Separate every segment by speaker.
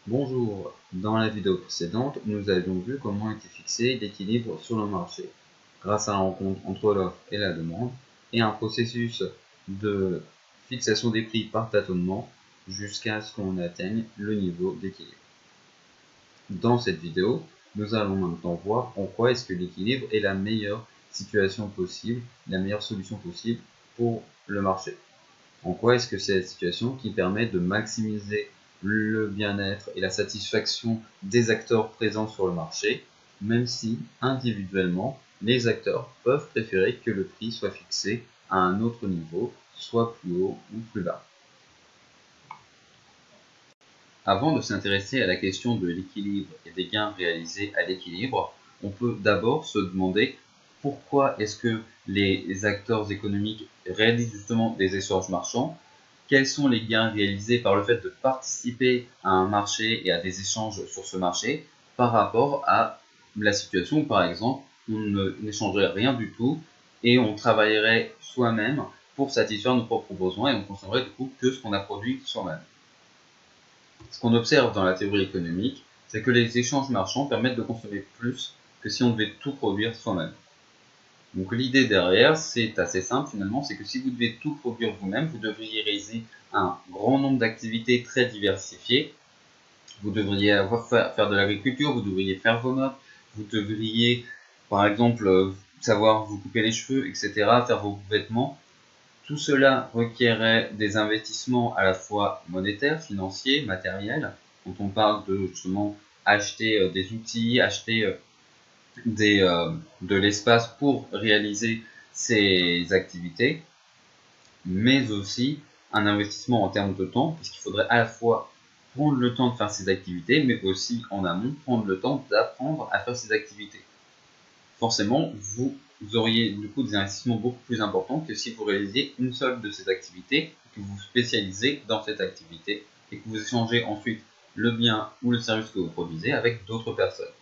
Speaker 1: Bonjour, dans la vidéo précédente, nous avions vu comment était fixé l'équilibre sur le marché, grâce à la rencontre entre l'offre et la demande, et un processus de fixation des prix par tâtonnement jusqu'à ce qu'on atteigne le niveau d'équilibre. Dans cette vidéo, nous allons maintenant voir en quoi est-ce que l'équilibre est la meilleure situation possible, la meilleure solution possible pour le marché. En quoi est-ce que c'est la situation qui permet de maximiser le bien-être et la satisfaction des acteurs présents sur le marché, même si individuellement, les acteurs peuvent préférer que le prix soit fixé à un autre niveau, soit plus haut ou plus bas. Avant de s'intéresser à la question de l'équilibre et des gains réalisés à l'équilibre, on peut d'abord se demander pourquoi est-ce que les acteurs économiques réalisent justement des échanges marchands. Quels sont les gains réalisés par le fait de participer à un marché et à des échanges sur ce marché par rapport à la situation où, par exemple, on n'échangerait rien du tout et on travaillerait soi-même pour satisfaire nos propres besoins et on consommerait du coup que ce qu'on a produit soi-même. Ce qu'on observe dans la théorie économique, c'est que les échanges marchands permettent de consommer plus que si on devait tout produire soi-même. Donc l'idée derrière, c'est assez simple finalement, c'est que si vous devez tout produire vous-même, vous devriez réaliser un grand nombre d'activités très diversifiées. Vous devriez faire de l'agriculture, vous devriez faire vos meubles, vous devriez par exemple savoir vous couper les cheveux, etc., faire vos vêtements. Tout cela requérait des investissements à la fois monétaires, financiers, matériels. Quand on parle de justement acheter des outils, acheter de l'espace pour réaliser ces activités, mais aussi un investissement en termes de temps, puisqu'il faudrait à la fois prendre le temps de faire ces activités, mais aussi en amont prendre le temps d'apprendre à faire ces activités. Forcément, vous auriez du coup des investissements beaucoup plus importants que si vous réalisiez une seule de ces activités, que vous vous spécialisez dans cette activité et que vous échangez ensuite le bien ou le service que vous produisez avec d'autres personnes.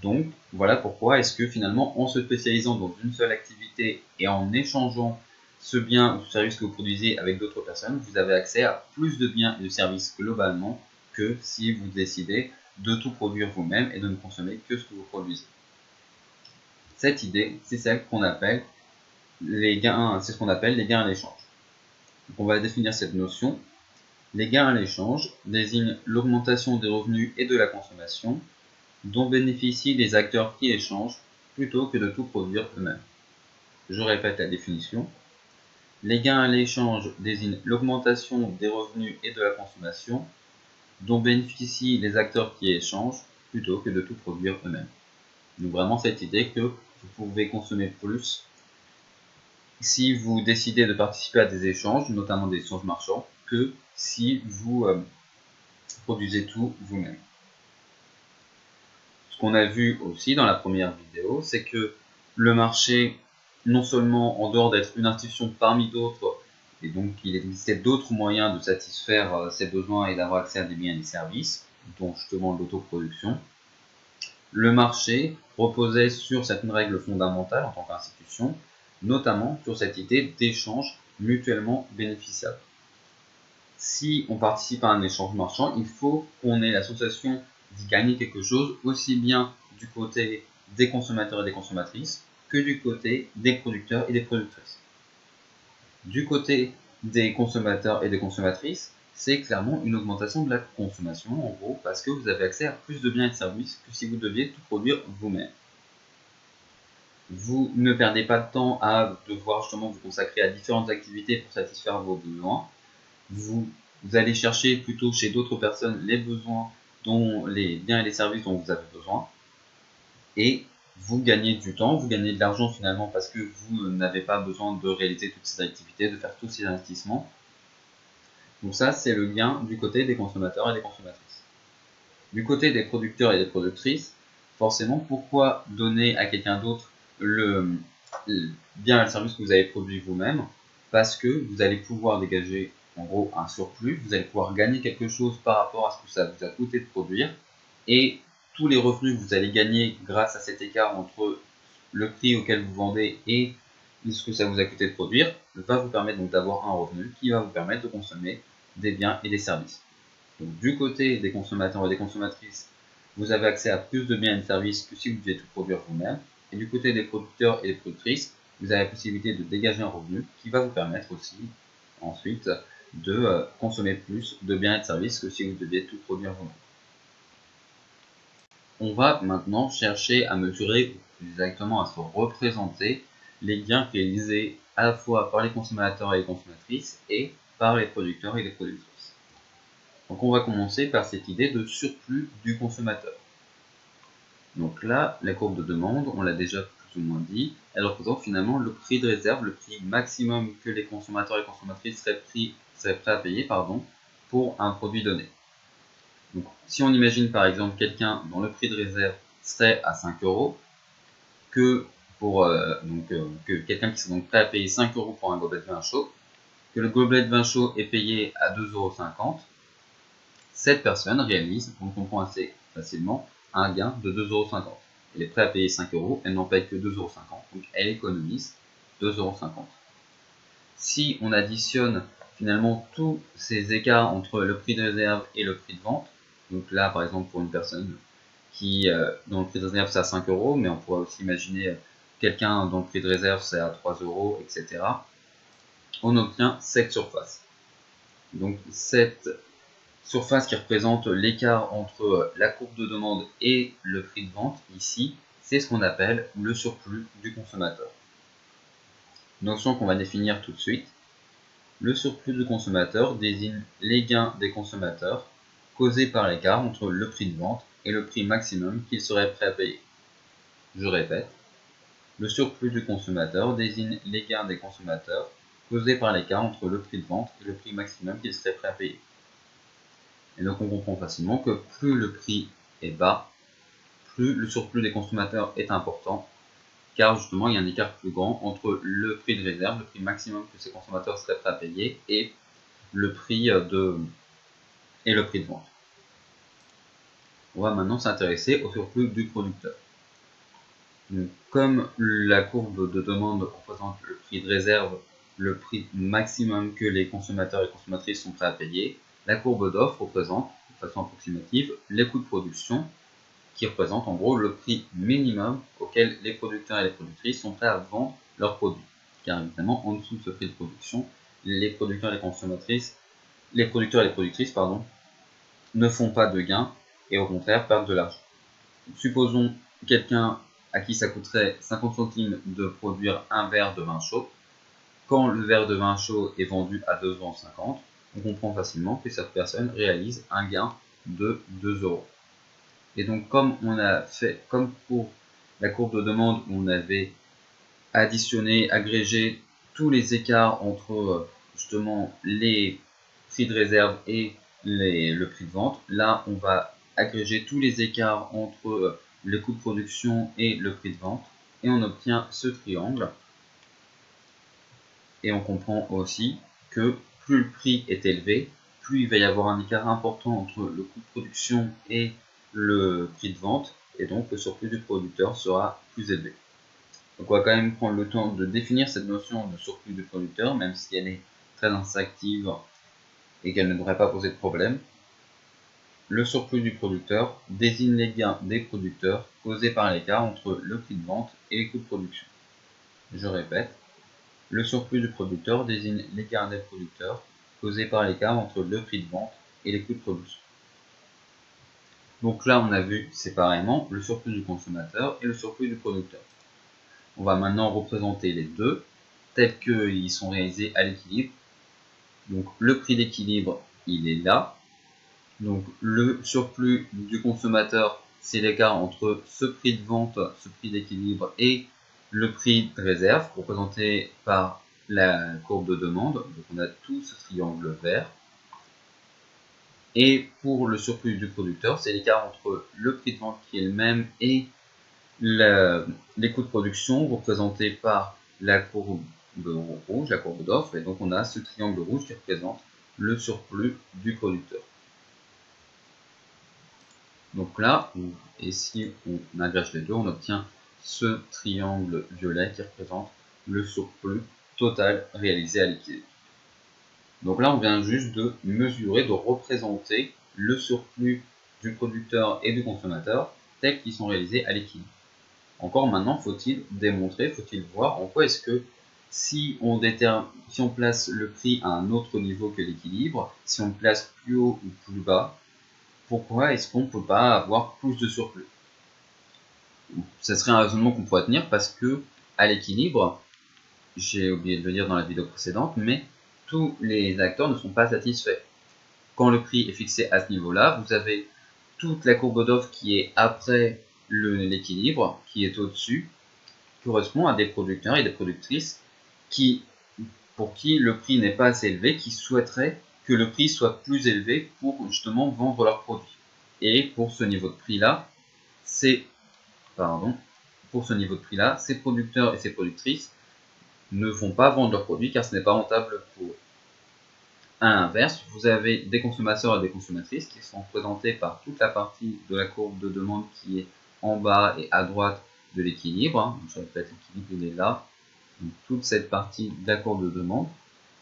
Speaker 1: Donc, voilà pourquoi est-ce que finalement, en se spécialisant dans une seule activité et en échangeant ce bien ou ce service que vous produisez avec d'autres personnes, vous avez accès à plus de biens et de services globalement que si vous décidez de tout produire vous-même et de ne consommer que ce que vous produisez. Cette idée, c'est celle qu'on appelle les gains, c'est ce qu'on appelle les gains à l'échange. Donc on va définir cette notion. Les gains à l'échange désignent l'augmentation des revenus et de la consommation dont bénéficient les acteurs qui échangent plutôt que de tout produire eux-mêmes. Je répète la définition. Les gains à l'échange désignent l'augmentation des revenus et de la consommation dont bénéficient les acteurs qui échangent plutôt que de tout produire eux-mêmes. Donc vraiment cette idée que vous pouvez consommer plus si vous décidez de participer à des échanges, notamment des échanges marchands, que si vous produisez tout vous-même. Ce qu'on a vu aussi dans la première vidéo, c'est que le marché, non seulement en dehors d'être une institution parmi d'autres, et donc il existait d'autres moyens de satisfaire ses besoins et d'avoir accès à des biens et des services, dont justement l'autoproduction, le marché reposait sur certaines règles fondamentales en tant qu'institution, notamment sur cette idée d'échange mutuellement bénéficiable. Si on participe à un échange marchand, il faut qu'on ait la sensation d'y gagner quelque chose, aussi bien du côté des consommateurs et des consommatrices que du côté des producteurs et des productrices. Du côté des consommateurs et des consommatrices, c'est clairement une augmentation de la consommation, en gros, parce que vous avez accès à plus de biens et de services que si vous deviez tout produire vous-même. Vous ne perdez pas de temps à devoir justement vous consacrer à différentes activités pour satisfaire vos besoins. Vous allez chercher plutôt chez d'autres personnes les besoins dont les biens et les services dont vous avez besoin. Et vous gagnez du temps, vous gagnez de l'argent finalement parce que vous n'avez pas besoin de réaliser toutes ces activités, de faire tous ces investissements. Donc ça, c'est le gain du côté des consommateurs et des consommatrices. Du côté des producteurs et des productrices, forcément, pourquoi donner à quelqu'un d'autre le bien et le service que vous avez produit vous-même? Parce que vous allez pouvoir dégager en gros un surplus, vous allez pouvoir gagner quelque chose par rapport à ce que ça vous a coûté de produire, et tous les revenus que vous allez gagner grâce à cet écart entre le prix auquel vous vendez et ce que ça vous a coûté de produire va vous permettre donc d'avoir un revenu qui va vous permettre de consommer des biens et des services. Donc, du côté des consommateurs et des consommatrices, vous avez accès à plus de biens et de services que si vous deviez tout produire vous-même. Et du côté des producteurs et des productrices, vous avez la possibilité de dégager un revenu qui va vous permettre aussi ensuite de consommer plus de biens et de services que si vous deviez tout produire vous-même. On va maintenant chercher à mesurer, ou plus exactement à se représenter, les gains réalisés à la fois par les consommateurs et les consommatrices et par les producteurs et les productrices. Donc on va commencer par cette idée de surplus du consommateur. Donc là, la courbe de demande, on l'a déjà plus ou moins dit, elle représente finalement le prix de réserve, le prix maximum que les consommateurs et les consommatrices seraient prêts à payer pour un produit donné. Donc, si on imagine par exemple quelqu'un dont le prix de réserve serait à 5 euros, que quelqu'un qui serait donc prêt à payer 5 euros pour un gobelet de vin chaud, que le gobelet de vin chaud est payé à 2,50 €, cette personne réalise, on comprend assez facilement, un gain de 2,50 €. Elle est prête à payer 5 euros, elle n'en paye que 2,50 €, donc elle économise 2,50 €. Si on additionne finalement tous ces écarts entre le prix de réserve et le prix de vente, donc là par exemple pour une personne dont le prix de réserve c'est à 5 euros, mais on pourrait aussi imaginer quelqu'un dont le prix de réserve c'est à 3 euros, etc. On obtient cette surface. Donc cette surface qui représente l'écart entre la courbe de demande et le prix de vente, ici, c'est ce qu'on appelle le surplus du consommateur. Notion qu'on va définir tout de suite. Le surplus du consommateur désigne les gains des consommateurs causés par l'écart entre le prix de vente et le prix maximum qu'ils seraient prêts à payer. Je répète, le surplus du consommateur désigne les gains des consommateurs causés par l'écart entre le prix de vente et le prix maximum qu'ils seraient prêts à payer. Et donc on comprend facilement que plus le prix est bas, plus le surplus des consommateurs est important, car justement il y a un écart plus grand entre le prix de réserve, le prix maximum que ces consommateurs seraient prêts à payer, et le prix de vente. On va maintenant s'intéresser au surplus du producteur. Donc, comme la courbe de demande représente le prix de réserve, le prix maximum que les consommateurs et consommatrices sont prêts à payer, la courbe d'offre représente, de façon approximative, les coûts de production, qui représentent en gros le prix minimum auquel les producteurs et les productrices sont prêts à vendre leurs produits. Car évidemment, en dessous de ce prix de production, les producteurs et les productrices ne font pas de gains et au contraire perdent de l'argent. Supposons quelqu'un à qui ça coûterait 50 centimes de produire un verre de vin chaud. Quand le verre de vin chaud est vendu à 2,50 €, on comprend facilement que cette personne réalise un gain de 2 €. Et donc comme pour la courbe de demande où on avait additionné, agrégé tous les écarts entre justement les prix de réserve et le prix de vente, là on va agréger tous les écarts entre le coût de production et le prix de vente et on obtient ce triangle. Et on comprend aussi que plus le prix est élevé, plus il va y avoir un écart important entre le coût de production et le prix de vente, et donc le surplus du producteur sera plus élevé. Donc on va quand même prendre le temps de définir cette notion de surplus du producteur, même si elle est très instinctive et qu'elle ne devrait pas poser de problème. Le surplus du producteur désigne les gains des producteurs causés par l'écart entre le prix de vente et les coûts de production. Je répète, le surplus du producteur désigne les gains des producteurs causés par l'écart entre le prix de vente et les coûts de production. Donc là, on a vu séparément le surplus du consommateur et le surplus du producteur. On va maintenant représenter les deux tels qu'ils sont réalisés à l'équilibre. Donc le prix d'équilibre, il est là. Donc le surplus du consommateur, c'est l'écart entre ce prix de vente, ce prix d'équilibre et le prix de réserve, représenté par la courbe de demande. Donc on a tout ce triangle vert. Et pour le surplus du producteur, c'est l'écart entre le prix de vente qui est le même et les coûts de production représentés par la courbe rouge, la courbe d'offre. Et donc on a ce triangle rouge qui représente le surplus du producteur. Donc là, et si on agrège les deux, on obtient ce triangle violet qui représente le surplus total réalisé à l'équilibre. Donc là, on vient juste de mesurer, de représenter le surplus du producteur et du consommateur tels qu'ils sont réalisés à l'équilibre. Encore maintenant, faut-il démontrer, faut-il voir en quoi est-ce que si on place le prix à un autre niveau que l'équilibre, si on le place plus haut ou plus bas, pourquoi est-ce qu'on ne peut pas avoir plus de surplus? Ce serait un raisonnement qu'on pourrait tenir parce que à l'équilibre, j'ai oublié de le dire dans la vidéo précédente, mais tous les acteurs ne sont pas satisfaits. Quand le prix est fixé à ce niveau-là, vous avez toute la courbe d'offre qui est après l'équilibre, qui est au-dessus, correspond à des producteurs et des productrices pour qui le prix n'est pas assez élevé, qui souhaiteraient que le prix soit plus élevé pour justement vendre leurs produits. Et pour ce niveau de prix-là, ces producteurs et ces productrices ne vont pas vendre leurs produits car ce n'est pas rentable pour eux. À l'inverse, vous avez des consommateurs et des consommatrices qui sont représentés par toute la partie de la courbe de demande qui est en bas et à droite de l'équilibre. Je répète, l'équilibre il est là. Donc, toute cette partie de la courbe de demande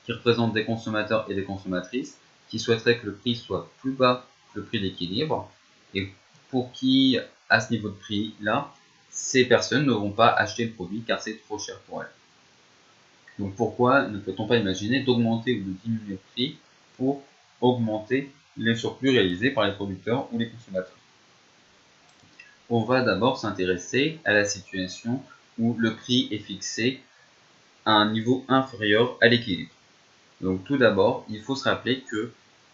Speaker 1: qui représente des consommateurs et des consommatrices qui souhaiteraient que le prix soit plus bas que le prix d'équilibre et pour qui, à ce niveau de prix là, ces personnes ne vont pas acheter le produit car c'est trop cher pour elles. Donc pourquoi ne peut-on pas imaginer d'augmenter ou de diminuer le prix pour augmenter les surplus réalisés par les producteurs ou les consommateurs? On va d'abord s'intéresser à la situation où le prix est fixé à un niveau inférieur à l'équilibre. Donc tout d'abord, il faut se rappeler que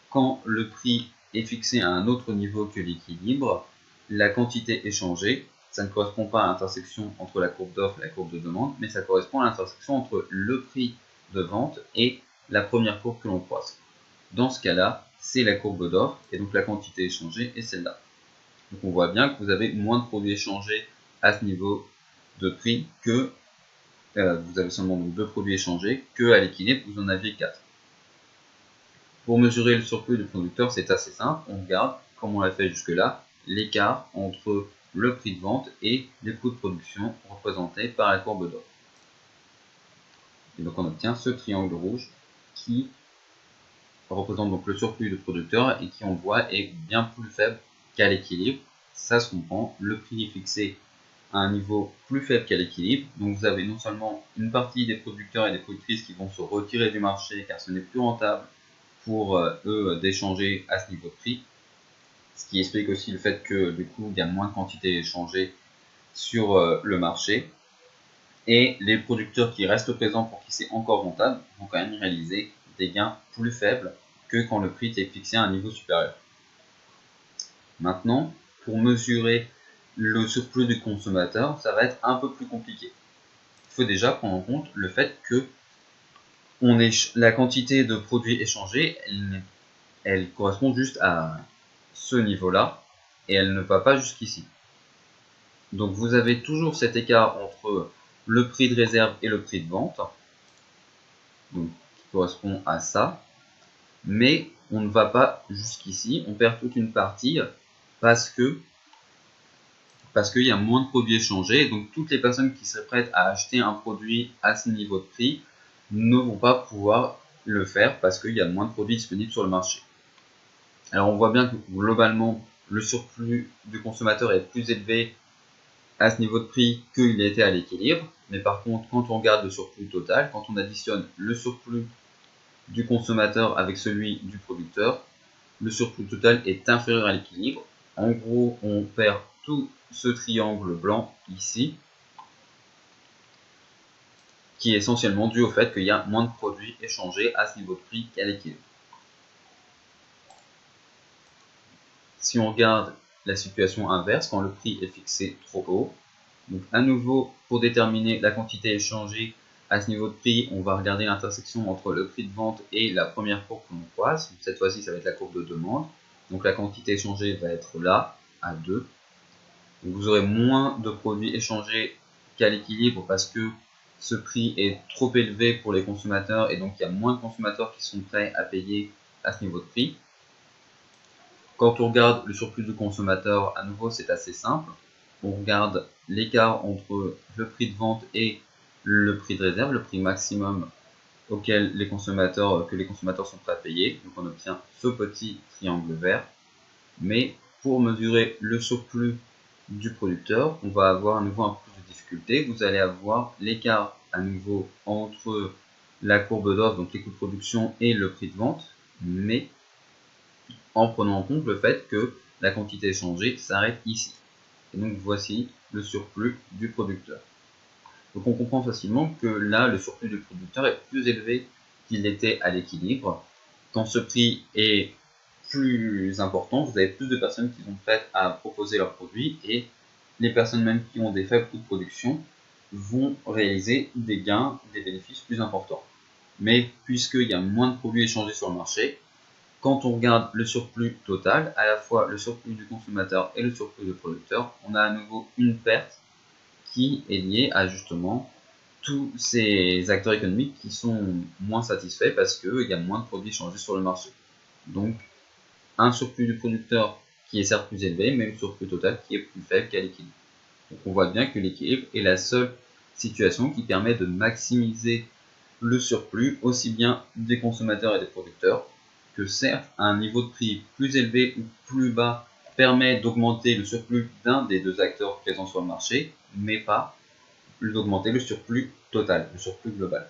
Speaker 1: quand le prix est fixé à un autre niveau que l'équilibre, la quantité échangée, ça ne correspond pas à l'intersection entre la courbe d'offre et la courbe de demande, mais ça correspond à l'intersection entre le prix de vente et la première courbe que l'on croise. Dans ce cas-là, c'est la courbe d'offre, et donc la quantité échangée est celle-là. Donc on voit bien que vous avez moins de produits échangés à ce niveau de prix que vous avez seulement donc 2 produits échangés, que à l'équilibre vous en aviez 4. Pour mesurer le surplus du producteur, c'est assez simple, on regarde, comme on l'a fait jusque-là, l'écart entre le prix de vente et les coûts de production représentés par la courbe d'offre. Et donc on obtient ce triangle rouge qui représente donc le surplus du producteur et qui, on le voit, est bien plus faible qu'à l'équilibre. Ça se comprend, le prix est fixé à un niveau plus faible qu'à l'équilibre. Donc vous avez non seulement une partie des producteurs et des productrices qui vont se retirer du marché car ce n'est plus rentable pour eux d'échanger à ce niveau de prix, ce qui explique aussi le fait que du coup il y a moins de quantité échangée sur le marché, et les producteurs qui restent présents pour qui c'est encore rentable vont quand même réaliser des gains plus faibles que quand le prix est fixé à un niveau supérieur. Maintenant, pour mesurer le surplus du consommateur, ça va être un peu plus compliqué. Il faut déjà prendre en compte le fait que la quantité de produits échangés, elle correspond juste à ce niveau-là et elle ne va pas jusqu'ici. Donc vous avez toujours cet écart entre le prix de réserve et le prix de vente, donc qui correspond à ça, mais on ne va pas jusqu'ici, on perd toute une partie parce qu'il y a moins de produits échangés, donc toutes les personnes qui seraient prêtes à acheter un produit à ce niveau de prix ne vont pas pouvoir le faire parce qu'il y a moins de produits disponibles sur le marché. Alors on voit bien que globalement le surplus du consommateur est plus élevé à ce niveau de prix qu'il était à l'équilibre, mais par contre quand on regarde le surplus total, quand on additionne le surplus du consommateur avec celui du producteur, le surplus total est inférieur à l'équilibre. En gros, on perd tout ce triangle blanc ici, qui est essentiellement dû au fait qu'il y a moins de produits échangés à ce niveau de prix qu'à l'équilibre. Si on regarde la situation inverse, quand le prix est fixé trop haut, donc à nouveau, pour déterminer la quantité échangée à ce niveau de prix, on va regarder l'intersection entre le prix de vente et la première courbe que l'on croise. Cette fois-ci, ça va être la courbe de demande. Donc la quantité échangée va être là, à 2. Donc vous aurez moins de produits échangés qu'à l'équilibre parce que ce prix est trop élevé pour les consommateurs et donc il y a moins de consommateurs qui sont prêts à payer à ce niveau de prix. Quand on regarde le surplus du consommateur, à nouveau, c'est assez simple. On regarde l'écart entre le prix de vente et le prix de réserve, le prix maximum que les consommateurs sont prêts à payer. Donc on obtient ce petit triangle vert. Mais pour mesurer le surplus du producteur, on va avoir à nouveau un peu plus de difficulté. Vous allez avoir l'écart à nouveau entre la courbe d'offre, donc les coûts de production, et le prix de vente, mais en prenant en compte le fait que la quantité échangée s'arrête ici. Et donc voici le surplus du producteur. Donc on comprend facilement que là, le surplus du producteur est plus élevé qu'il était à l'équilibre. Quand ce prix est plus important, vous avez plus de personnes qui sont prêtes à proposer leurs produits, et les personnes même qui ont des faibles coûts de production vont réaliser des gains, des bénéfices plus importants. Mais puisqu'il y a moins de produits échangés sur le marché, quand on regarde le surplus total, à la fois le surplus du consommateur et le surplus du producteur, on a à nouveau une perte qui est liée à justement tous ces acteurs économiques qui sont moins satisfaits parce qu'il y a moins de produits échangés sur le marché. Donc un surplus du producteur qui est certes plus élevé, mais un surplus total qui est plus faible qu'à l'équilibre. Donc on voit bien que l'équilibre est la seule situation qui permet de maximiser le surplus aussi bien des consommateurs et des producteurs, que certes un niveau de prix plus élevé ou plus bas permet d'augmenter le surplus d'un des deux acteurs présents sur le marché, mais pas d'augmenter le surplus total, le surplus global.